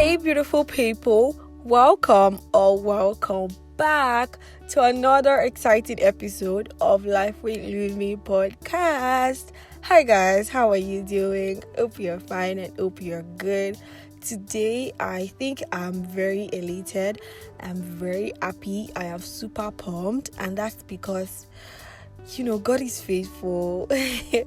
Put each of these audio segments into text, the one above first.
Hey, beautiful people, welcome back to another exciting episode of Life with Lumii podcast. Hi guys, how are you doing? Hope you're fine and hope you're good. Today, I think I'm very elated. I'm very happy. I am super pumped, and that's because, God is faithful. I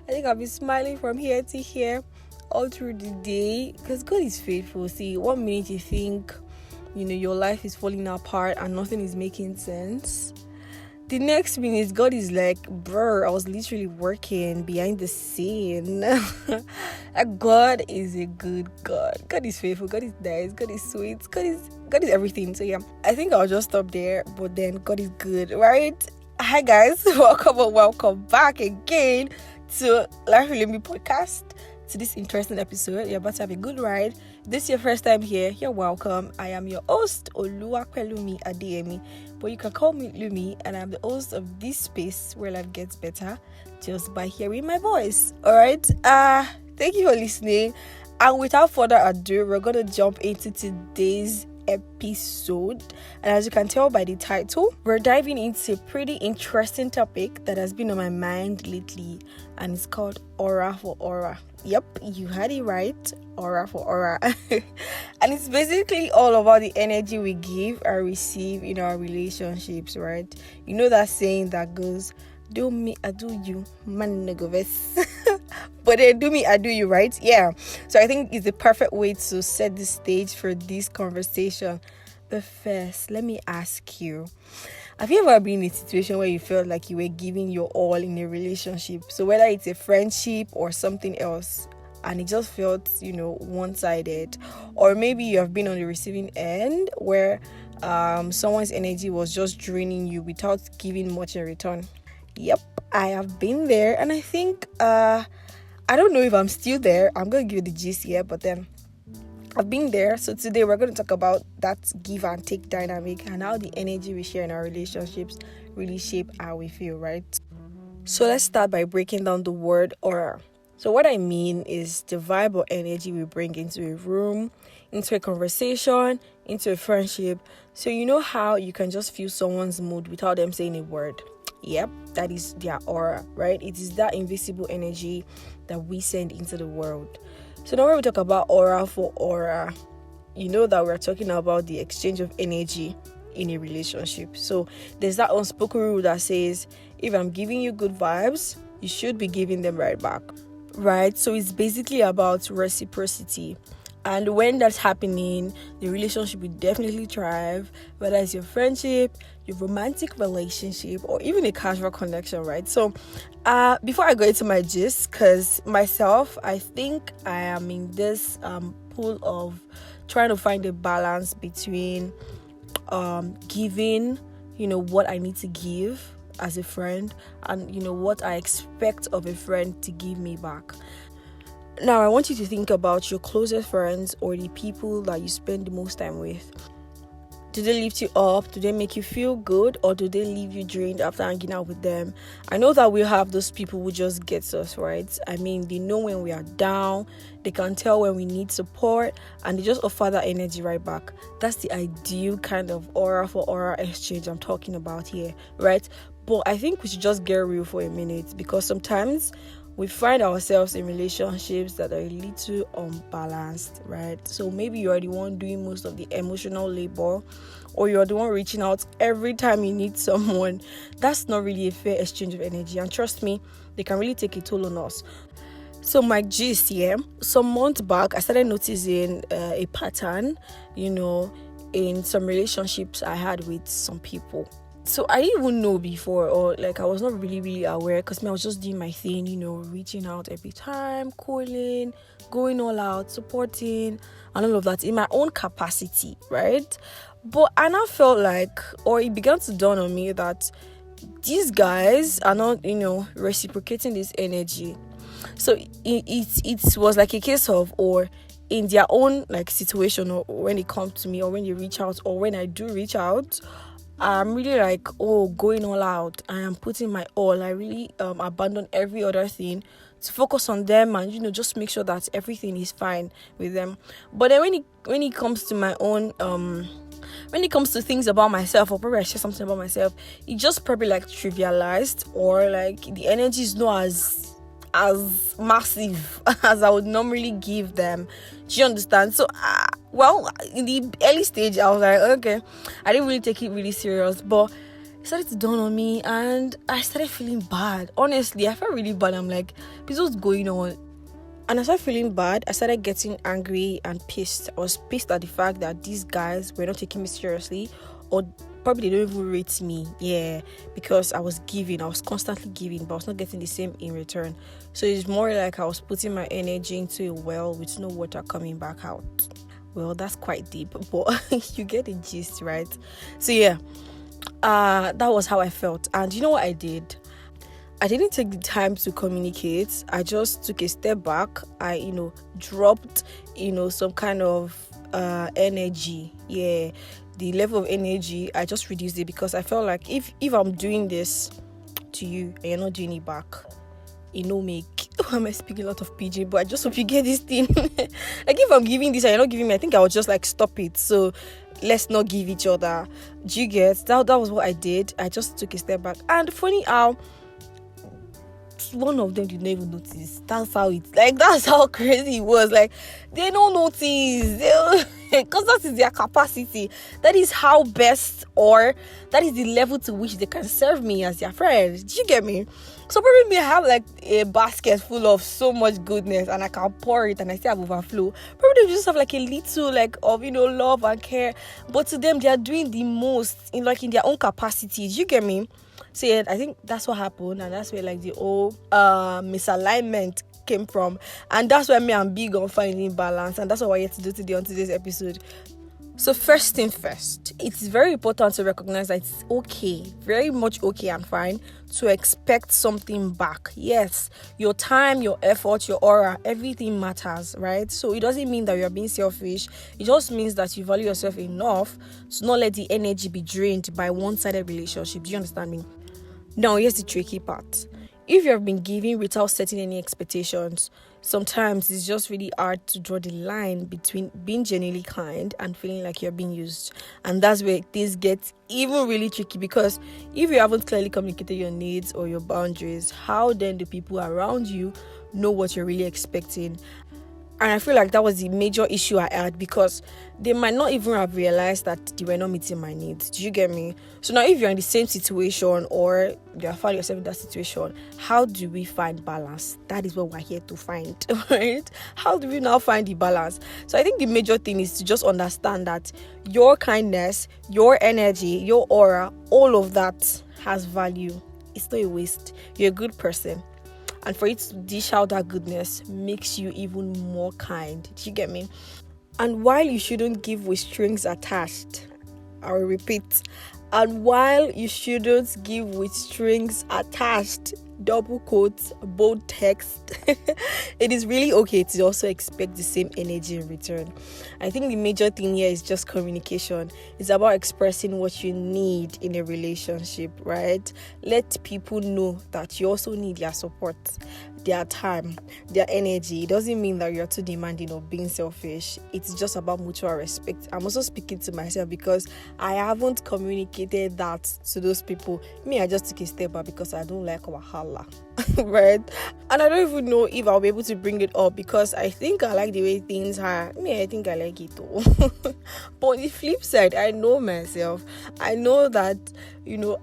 think I've been smiling from here to here all through the day because God is faithful. See, 1 minute you think, your life is falling apart and nothing is making sense. The next minute, God is like, bro, I was literally working behind the scene. God is a good God. God is faithful. God is nice. God is sweet. God is everything. So yeah, I think I'll just stop there. But then God is good, right? Hi guys, welcome back again to Life with Lumii podcast. To this interesting episode. You're about to have a good ride. If this is your first time here, you're welcome. I am your host, Lumii Adeyemi, but you can call me Lumii, and I'm the host of this space where life gets better just by hearing my voice. Alright, thank you for listening, and without further ado, we're gonna jump into today's episode. And as you can tell by the title, we're diving into a pretty interesting topic that has been on my mind lately, and it's called aura for aura. Yep, you had it right, aura for aura. And it's basically all about the energy we give or receive in our relationships, right? You know that saying that goes, do me, I do you, man go vest. But then do me, I do you, right? Yeah. So I think it's the perfect way to set the stage for this conversation. But first, let me ask you, have you ever been in a situation where you felt like you were giving your all in a relationship? So whether it's a friendship or something else, and it just felt, one-sided. Or maybe you have been on the receiving end where someone's energy was just draining you without giving much in return. Yep, I have been there, and I think I don't know if I'm still there. I'm going to give you the gist here, but then I've been there. So today we're going to talk about that give and take dynamic and how the energy we share in our relationships really shape how we feel, right? So let's start by breaking down the word aura. So what I mean is the vibe or energy we bring into a room, into a conversation, into a friendship. So you know how you can just feel someone's mood without them saying a word? Yep, that is their aura, right? It is that invisible energy that we send into the world. So now when we talk about aura for aura, you know that we're talking about the exchange of energy in a relationship. So there's that unspoken rule that says, if I'm giving you good vibes, you should be giving them right back, right? So it's basically about reciprocity. And when that's happening, the relationship will definitely thrive, whether it's your friendship, your romantic relationship, or even a casual connection, right? So before I go into my gist, because myself, I think I am in this pool of trying to find a balance between giving, what I need to give as a friend, and, what I expect of a friend to give me back. Now, I want you to think about your closest friends or the people that you spend the most time with. Do they lift you up? Do they make you feel good? Or do they leave you drained after hanging out with them? I know that we have those people who just gets us, right? I mean, they know when we are down. They can tell when we need support. And they just offer that energy right back. That's the ideal kind of aura for aura exchange I'm talking about here, right? But I think we should just get real for a minute, because sometimes we find ourselves in relationships that are a little unbalanced, right? So maybe you're the one doing most of the emotional labor, or you're the one reaching out every time you need someone. That's not really a fair exchange of energy. And trust me, they can really take a toll on us. So my gist here, some months back, I started noticing a pattern, in some relationships I had with some people. So I didn't even know before, or I was not really aware, because I was just doing my thing, reaching out every time, calling, going all out, supporting, and all of that in my own capacity, right? But I now felt like, or it began to dawn on me that these guys are not, reciprocating this energy. So it was like a case of, or in their own situation, or when it comes to me, or when they reach out, or when I do reach out, I'm really going all out. I am putting my all. I really abandon every other thing to focus on them and just make sure that everything is fine with them. But then when it comes to my own when it comes to things about myself, or probably I share something about myself, it just probably like trivialized, or like the energy is not as massive as I would normally give them. Do you understand? So well, in the early stage I was like, okay, I didn't really take it really serious, but it started to dawn on me and I started feeling bad. Honestly, I felt really bad. I'm like, what's going on? And I started feeling bad. I started getting angry and pissed. I was pissed at the fact that these guys were not taking me seriously, or probably they don't even rate me. Yeah, because I was constantly giving, but I was not getting the same in return. So it's more like I was putting my energy into a well with no water coming back out. Well, that's quite deep, but you get the gist, right? So yeah, that was how I felt. And you know what I did? I didn't take the time to communicate. I just took a step back. I, dropped, some kind of energy. Yeah, the level of energy, I just reduced it, because I felt like if I'm doing this to you and you're not doing it back, make. Am I speaking a lot of PG? But I just hope you get this thing. Like if I'm giving this and you're not giving me, I think I would just like stop it. So let's not give each other. Do you get that? That was what I did. I just took a step back. And funny how one of them did not even notice. That's how crazy it was. Like, they don't notice, because that is their capacity. That is how best, or that is the level to which they can serve me as their friend. Do you get me? So probably me have like a basket full of so much goodness and I can pour it and I still have overflow. Probably they just have like a little like of love and care, but to them they are doing the most in their own capacity. Do you get me? So yeah, I think that's what happened, and that's where like the whole misalignment came from, and that's why I'm big on finding balance, and that's what we're here to do today on today's episode. So first thing first, it's very important to recognize that it's okay, very much okay and fine to expect something back. Yes, your time, your effort, your aura, everything matters, right? So it doesn't mean that you're being selfish. It just means that you value yourself enough to not let the energy be drained by one-sided relationship. Do you understand me? Now, here's the tricky part. If you have been giving without setting any expectations, sometimes it's just really hard to draw the line between being genuinely kind and feeling like you're being used. And that's where things get even really tricky, because if you haven't clearly communicated your needs or your boundaries, how then do people around you know what you're really expecting? And I feel like that was the major issue I had, because they might not even have realized that they were not meeting my needs. Do you get me? So now if you're in the same situation, or you have found yourself in that situation, how do we find balance? That is what we're here to find, right? How do we now find the balance? So I think the major thing is to just understand that your kindness, your energy, your aura, all of that has value. It's not a waste. You're a good person. And for it to dish out that goodness makes you even more kind. Do you get me? And while you shouldn't give with strings attached, I will repeat, and while you shouldn't give with strings attached, double quotes, bold text, it is really okay to also expect the same energy in return. I think the major thing here is just communication. It's about expressing what you need in a relationship, right? Let people know that you also need their support, their time, their energy. It doesn't mean that you're too demanding or being selfish. It's just about mutual respect. I'm also speaking to myself, because I haven't communicated that to those people. I just took a step back because I don't like wahala. Right? And I don't even know if I'll be able to bring it up, because I think I like the way things are. I think I like it too. But on the flip side, I know myself. I know that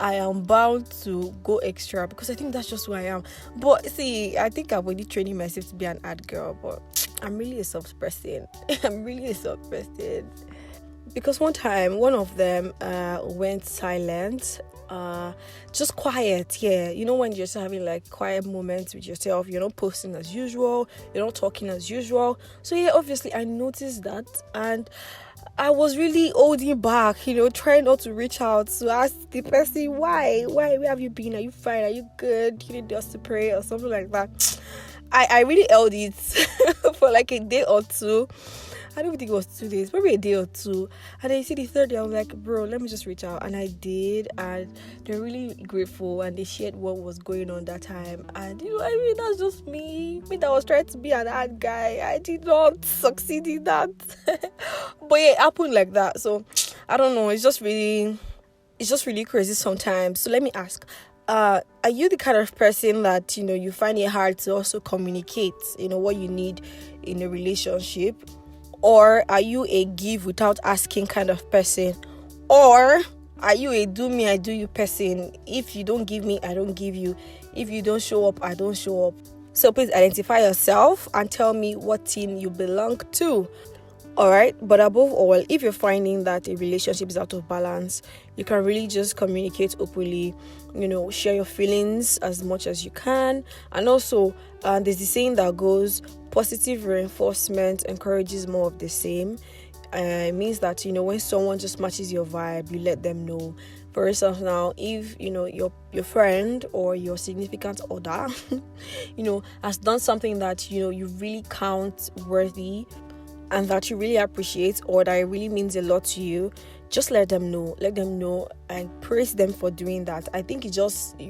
I am bound to go extra, because I think that's just who I am. But see, I think I'm already training myself to be an ad girl, but I'm really a soft person. Because one time, one of them went silent. Just quiet, yeah. When you're just having like quiet moments with yourself, you're not posting as usual, you're not talking as usual. So yeah, obviously I noticed that, and I was really holding back, trying not to reach out to ask the person, why, where have you been? Are you fine? Are you good? You need us to pray or something like that. I really held it for like a day or two. I don't think it was 2 days, maybe a day or two. And then you see the third day, I was like, bro, let me just reach out. And I did, and they're really grateful, and they shared what was going on that time. And that's just me that was trying to be an ad guy. I did not succeed in that. But yeah, it happened like that. So I don't know, it's just really crazy sometimes. So let me ask, are you the kind of person that you find it hard to also communicate what you need in a relationship? Or are you a give without asking kind of person? Or are you a do me I do you person? If you don't give me, I don't give you. If you don't show up, I don't show up. So please identify yourself and tell me what team you belong to. Alright, but above all, if you're finding that a relationship is out of balance, you can really just communicate openly, share your feelings as much as you can. And also, there's the saying that goes, positive reinforcement encourages more of the same. It means that, when someone just matches your vibe, you let them know. For instance, now, if, your friend or your significant other, has done something that, you really count worthy, and that you really appreciate, or that it really means a lot to you, just let them know and praise them for doing that. I think it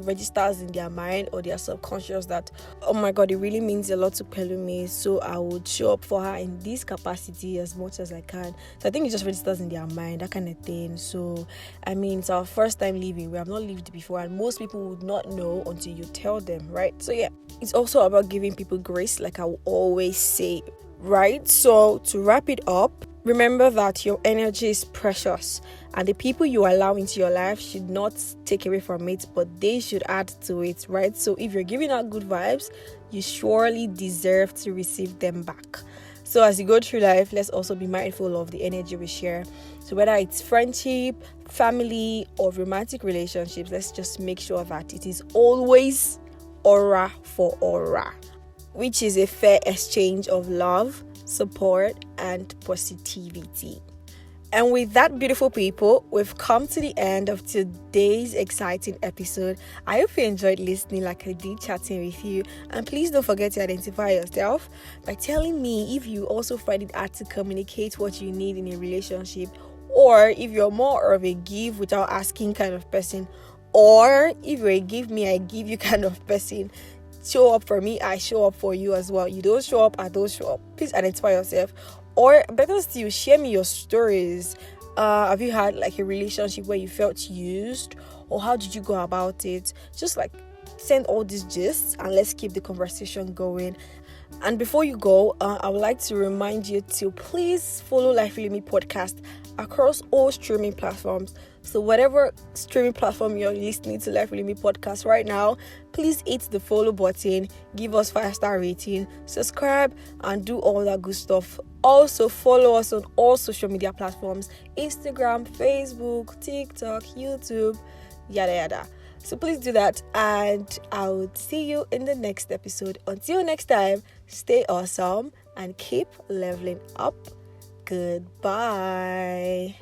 registers in their mind or their subconscious that, oh my god, it really means a lot to Pelumi, so I would show up for her in this capacity as much as I can. So I think it just registers in their mind, that kind of thing. So I mean, it's our first time living, we have not lived before, and most people would not know until you tell them, right? So yeah, it's also about giving people grace, like I will always say. Right, so to wrap it up, remember that your energy is precious, and the people you allow into your life should not take away from it, but they should add to it, right? So if you're giving out good vibes, you surely deserve to receive them back. So as you go through life, let's also be mindful of the energy we share. So whether it's friendship, family, or romantic relationships, let's just make sure that it is always aura for aura, which is a fair exchange of love, support, and positivity. And with that, beautiful people, we've come to the end of today's exciting episode. I hope you enjoyed listening like I did chatting with you. And please don't forget to identify yourself by telling me if you also find it hard to communicate what you need in a relationship, or if you're more of a give without asking kind of person, or if you're a give me, I give you kind of person. Show up for me, I show up for you as well. You don't show up, I don't show up. Please identify yourself. Or better still, share me your stories. Have you had like a relationship where you felt used, or how did you go about it? Just like send all these gists and let's keep the conversation going. And before you go, I would like to remind you to please follow Life with Me podcast across all streaming platforms. So whatever streaming platform you're listening to Life with Me podcast right now, please hit the follow button, give us 5-star rating, subscribe, and do all that good stuff. Also follow us on all social media platforms: Instagram, Facebook, TikTok, YouTube, yada yada. So please do that, and I will see you in the next episode. Until next time, stay awesome and keep leveling up. Goodbye.